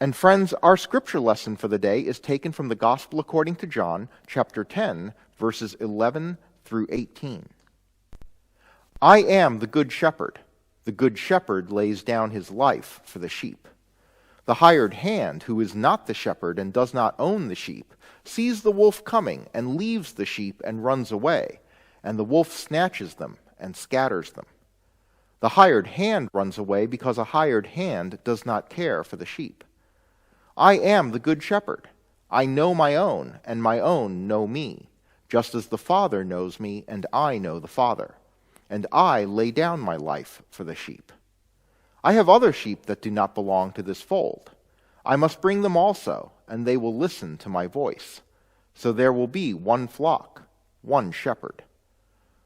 And friends, our scripture lesson for the day is taken from the Gospel according to John, chapter 10, verses 11 through 18. I am the good shepherd. The good shepherd lays down his life for the sheep. The hired hand, who is not the shepherd and does not own the sheep, sees the wolf coming and leaves the sheep and runs away, and the wolf snatches them and scatters them. The hired hand runs away because a hired hand does not care for the sheep. I am the good shepherd. I know my own, and my own know me, just as the Father knows me, and I know the Father. And I lay down my life for the sheep. I have other sheep that do not belong to this fold. I must bring them also, and they will listen to my voice. So there will be one flock, one shepherd.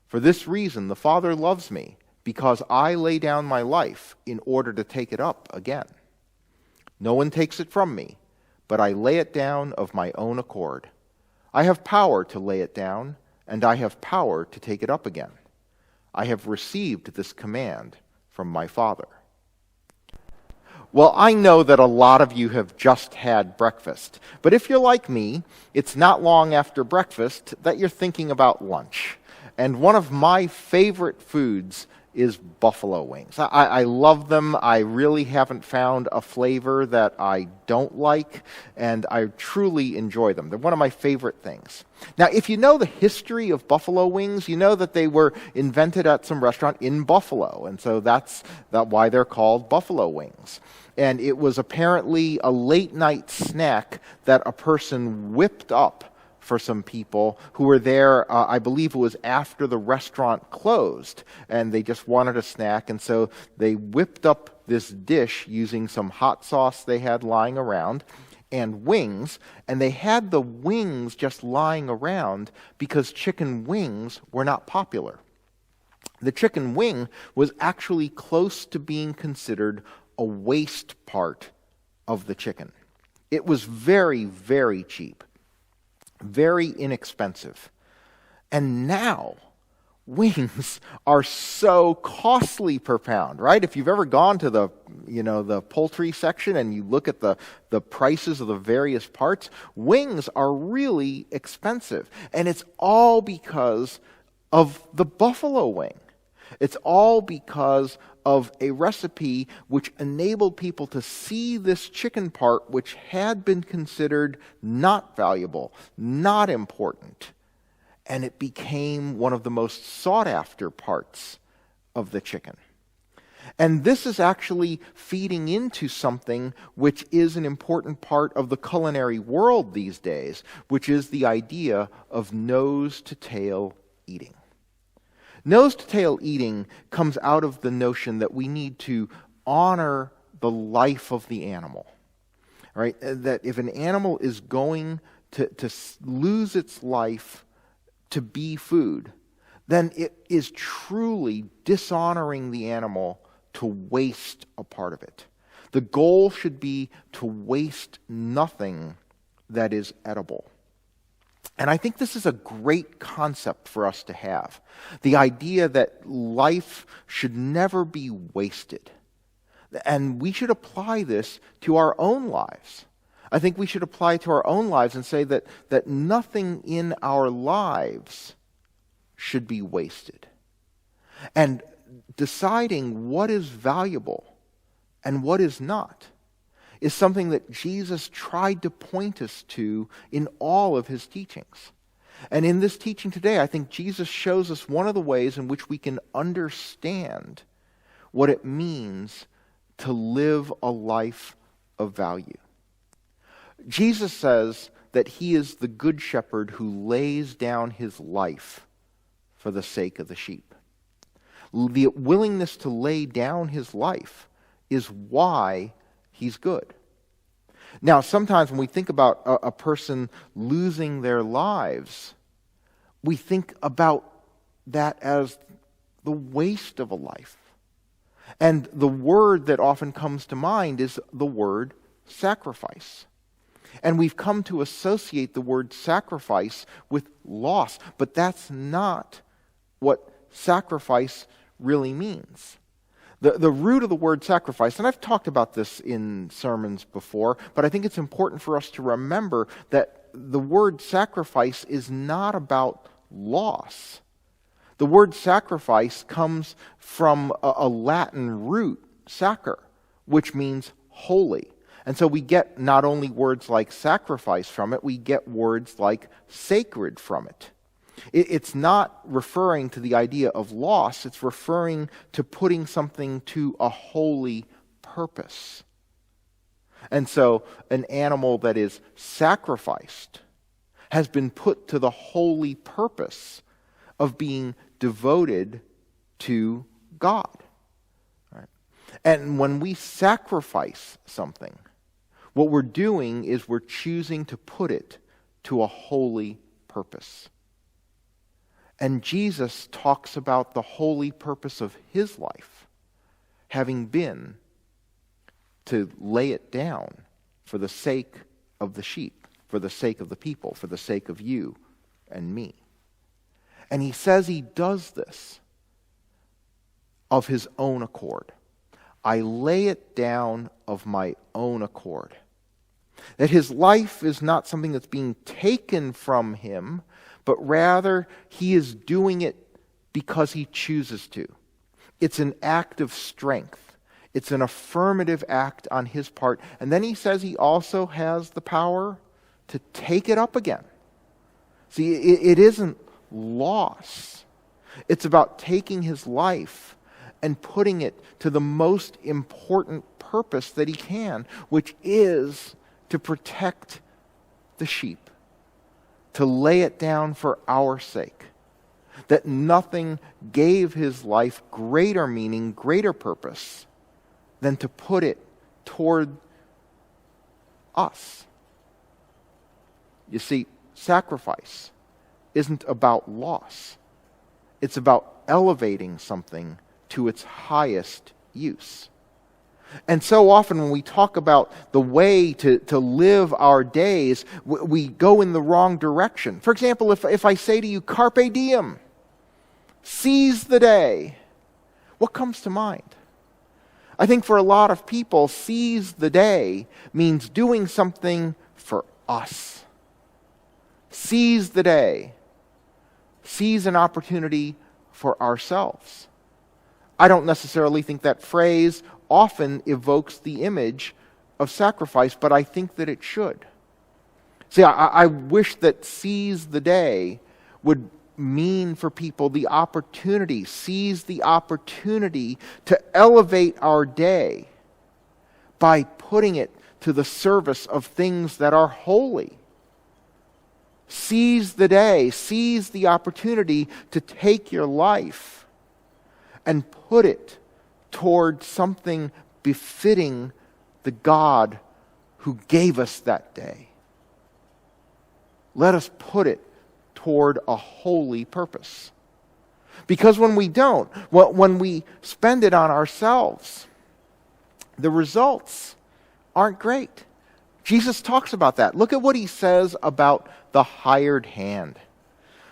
For this reason the Father loves me, because I lay down my life in order to take it up again. No one takes it from me, but I lay it down of my own accord. I have power to lay it down, and I have power to take it up again. I have received this command from my Father. Well, I know that a lot of you have just had breakfast, but if you're like me, it's not long after breakfast that you're thinking about lunch. And one of my favorite foods is buffalo wings. I love them. I really haven't found a flavor that I don't like, and I truly enjoy them. They're one of my favorite things. Now, if you know the history of buffalo wings, you know that they were invented at some restaurant in Buffalo, and so that's why they're called buffalo wings. And it was apparently a late-night snack that a person whipped up for some people who were there. I believe it was after the restaurant closed, and they just wanted a snack, and so they whipped up this dish using some hot sauce they had lying around and wings, and they had the wings just lying around because chicken wings were not popular. The chicken wing was actually close to being considered a waste part of the chicken. It was very, very cheap. Very inexpensive. And now, wings are so costly per pound, right? If you've ever gone to the poultry section and you look at the prices of the various parts, wings are really expensive. And it's all because of the buffalo wing. It's all because of a recipe which enabled people to see this chicken part, which had been considered not valuable, not important, and it became one of the most sought-after parts of the chicken. And this is actually feeding into something which is an important part of the culinary world these days, which is the idea of nose-to-tail eating. Nose-to-tail eating comes out of the notion that we need to honor the life of the animal, right? That if an animal is going to lose its life to be food, then it is truly dishonoring the animal to waste a part of it. The goal should be to waste nothing that is edible. And I think this is a great concept for us to have. The idea that life should never be wasted. And we should apply this to our own lives. I think we should apply it to our own lives and say that nothing in our lives should be wasted. And deciding what is valuable and what is not is something that Jesus tried to point us to in all of his teachings. And in this teaching today, I think Jesus shows us one of the ways in which we can understand what it means to live a life of value. Jesus says that he is the good shepherd who lays down his life for the sake of the sheep. The willingness to lay down his life is why he's good. Now, sometimes when we think about a person losing their lives, we think about that as the waste of a life. And the word that often comes to mind is the word sacrifice. And we've come to associate the word sacrifice with loss, but that's not what sacrifice really means. The root of the word sacrifice, and I've talked about this in sermons before, but I think it's important for us to remember that the word sacrifice is not about loss. The word sacrifice comes from a Latin root, sacer, which means holy. And so we get not only words like sacrifice from it, we get words like sacred from it. It's not referring to the idea of loss, it's referring to putting something to a holy purpose. And so an animal that is sacrificed has been put to the holy purpose of being devoted to God. Right? And when we sacrifice something, what we're doing is we're choosing to put it to a holy purpose. And Jesus talks about the holy purpose of his life having been to lay it down for the sake of the sheep, for the sake of the people, for the sake of you and me. And he says he does this of his own accord. I lay it down of my own accord. That his life is not something that's being taken from him, but rather he is doing it because he chooses to. It's an act of strength. It's an affirmative act on his part. And then he says he also has the power to take it up again. See, it isn't loss. It's about taking his life and putting it to the most important purpose that he can, which is to protect the sheep. To lay it down for our sake. That nothing gave his life greater meaning, greater purpose, than to put it toward us. You see, sacrifice isn't about loss. It's about elevating something to its highest use. And so often when we talk about the way to live our days, we go in the wrong direction. For example, if I say to you, carpe diem, seize the day, what comes to mind? I think for a lot of people, seize the day means doing something for us. Seize the day. Seize an opportunity for ourselves. I don't necessarily think that phrase often evokes the image of sacrifice, but I think that it should. See, I wish that seize the day would mean for people the opportunity, seize the opportunity to elevate our day by putting it to the service of things that are holy. Seize the day, seize the opportunity to take your life and put it toward something befitting the God who gave us that day. Let us put it toward a holy purpose. Because when we don't, when we spend it on ourselves, the results aren't great. Jesus talks about that. Look at what he says about the hired hand.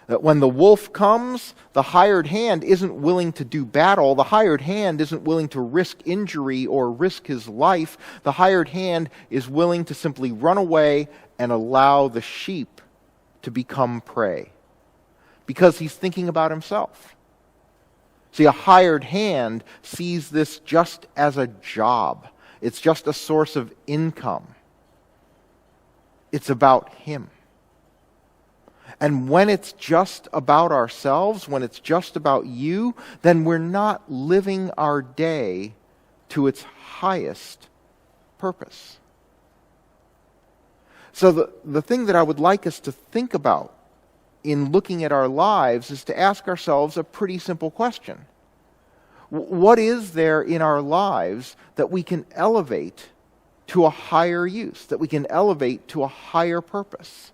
That when the wolf comes, the hired hand isn't willing to do battle. The hired hand isn't willing to risk injury or risk his life. The hired hand is willing to simply run away and allow the sheep to become prey. Because he's thinking about himself. See, a hired hand sees this just as a job. It's just a source of income. It's about him. And when it's just about ourselves, when it's just about you, then we're not living our day to its highest purpose. So the thing that I would like us to think about in looking at our lives is to ask ourselves a pretty simple question. What is there in our lives that we can elevate to a higher use, that we can elevate to a higher purpose?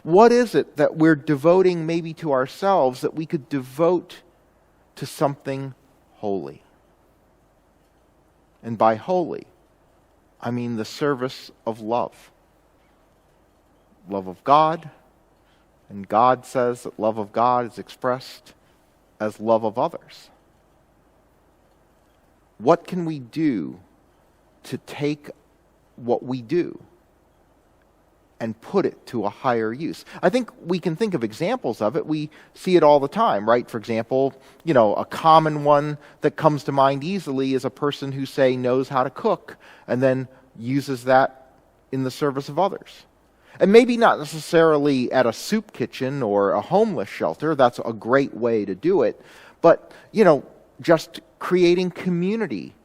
What is it that we're devoting maybe to ourselves that we could devote to something holy? And by holy, I mean the service of love. Love of God, and God says that love of God is expressed as love of others. What can we do to take what we do and put it to a higher use? I think we can think of examples of it. We see it all the time, right? For example, a common one that comes to mind easily is a person who, say, knows how to cook and then uses that in the service of others. And maybe not necessarily at a soup kitchen or a homeless shelter. That's a great way to do it. But, just creating community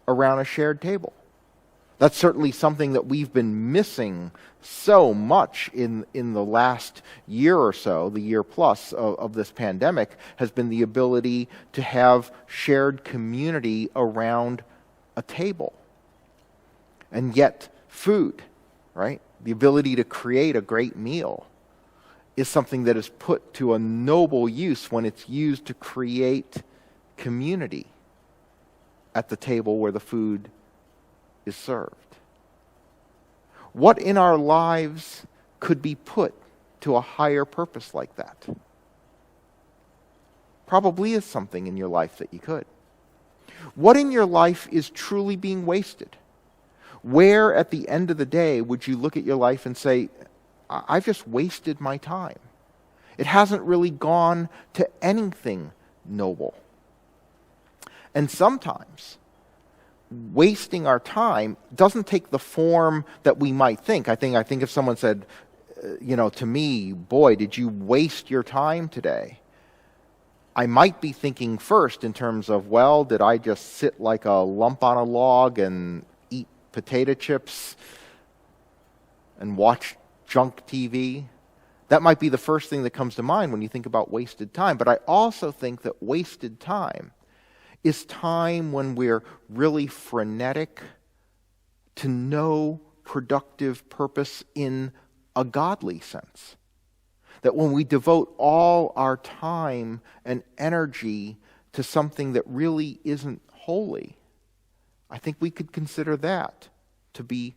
around a shared table. That's certainly something that we've been missing so much in the last year or so, the year plus of this pandemic, has been the ability to have shared community around a table. And yet, food, right? The ability to create a great meal is something that is put to a noble use when it's used to create community at the table where the food is served. What in our lives could be put to a higher purpose like that? Probably is something in your life that you could. What in your life is truly being wasted? Where at the end of the day would you look at your life and say, I've just wasted my time? It hasn't really gone to anything noble. And sometimes wasting our time doesn't take the form that we might think. I think if someone said, to me, boy, did you waste your time today? I might be thinking first in terms of, well, did I just sit like a lump on a log and eat potato chips and watch junk TV? That might be the first thing that comes to mind when you think about wasted time. But I also think that wasted time is time when we're really frenetic to no productive purpose in a godly sense. That when we devote all our time and energy to something that really isn't holy, I think we could consider that to be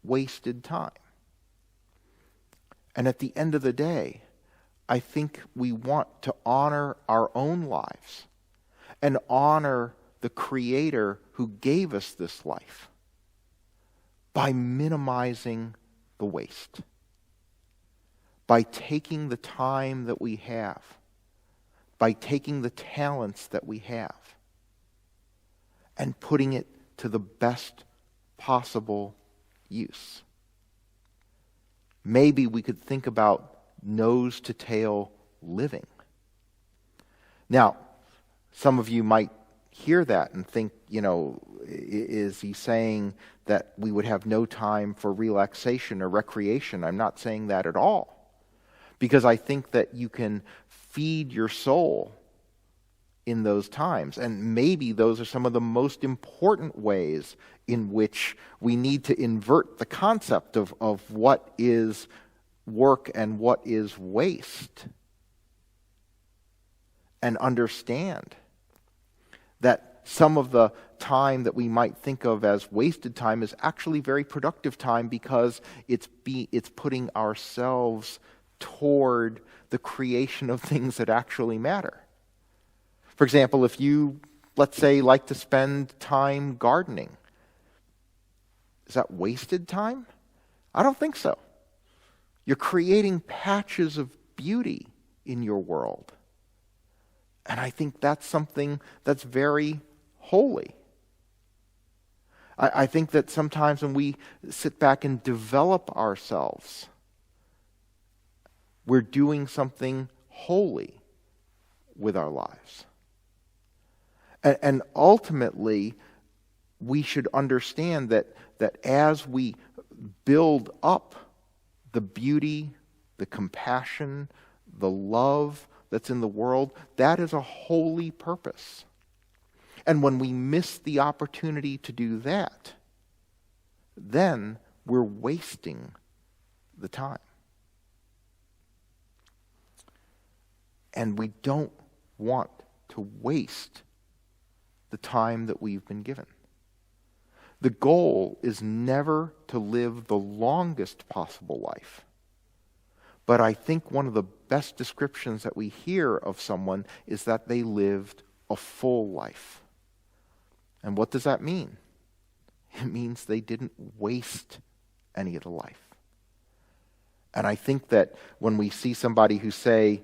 wasted time. And at the end of the day, I think we want to honor our own lives and honor the Creator who gave us this life by minimizing the waste, by taking the time that we have, by taking the talents that we have, and putting it to the best possible use. Maybe we could think about nose-to-tail living. Now, some of you might hear that and think, is he saying that we would have no time for relaxation or recreation? I'm not saying that at all. Because I think that you can feed your soul in those times. And maybe those are some of the most important ways in which we need to invert the concept of what is work and what is waste. And understand that some of the time that we might think of as wasted time is actually very productive time because it's putting ourselves toward the creation of things that actually matter. For example, if you, let's say, like to spend time gardening, is that wasted time? I don't think so. You're creating patches of beauty in your world. And I think that's something that's very holy. I think that sometimes when we sit back and develop ourselves, we're doing something holy with our lives. And ultimately, we should understand that as we build up the beauty, the compassion, the love that's in the world, that is a holy purpose. And when we miss the opportunity to do that, then we're wasting the time. And we don't want to waste the time that we've been given. The goal is never to live the longest possible life. But I think one of the best descriptions that we hear of someone is that they lived a full life. And what does that mean? It means they didn't waste any of the life. And I think that when we see somebody who, say,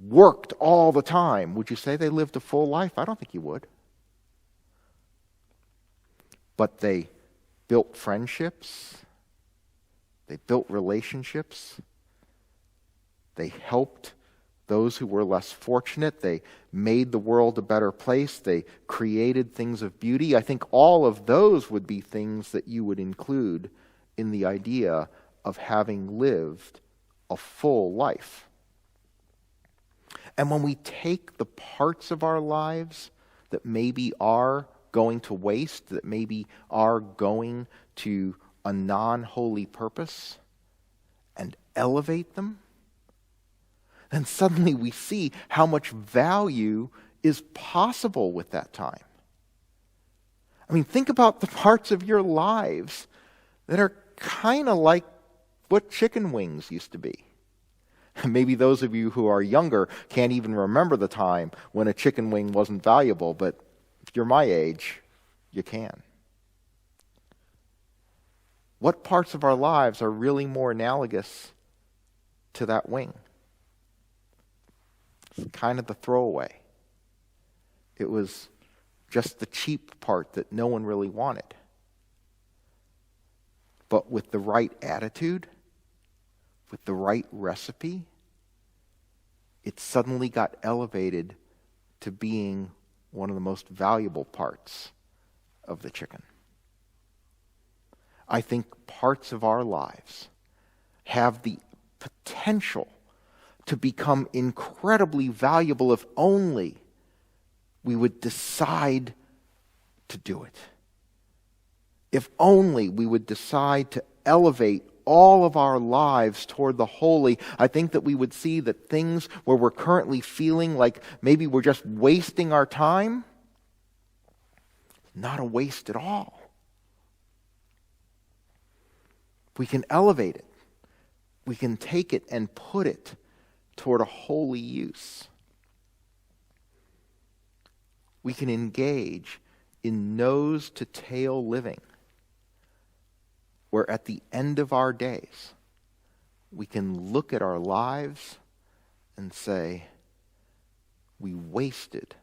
worked all the time, would you say they lived a full life? I don't think you would. But they built friendships. They built relationships. They helped those who were less fortunate. They made the world a better place. They created things of beauty. I think all of those would be things that you would include in the idea of having lived a full life. And when we take the parts of our lives that maybe are going to waste, that maybe are going to a non-holy purpose, and elevate them, then suddenly we see how much value is possible with that time. I mean, think about the parts of your lives that are kind of like what chicken wings used to be. Maybe those of you who are younger can't even remember the time when a chicken wing wasn't valuable, but if you're my age, you can. What parts of our lives are really more analogous to that wing? It's kind of the throwaway. It was just the cheap part that no one really wanted. But with the right attitude, with the right recipe, it suddenly got elevated to being one of the most valuable parts of the chicken. I think parts of our lives have the potential to become incredibly valuable if only we would decide to do it. If only we would decide to elevate all of our lives toward the holy, I think that we would see that things where we're currently feeling like maybe we're just wasting our time, not a waste at all. We can elevate it. We can take it and put it toward a holy use. We can engage in nose-to-tail living, where at the end of our days, we can look at our lives and say, we wasted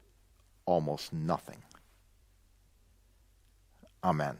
almost nothing. Amen.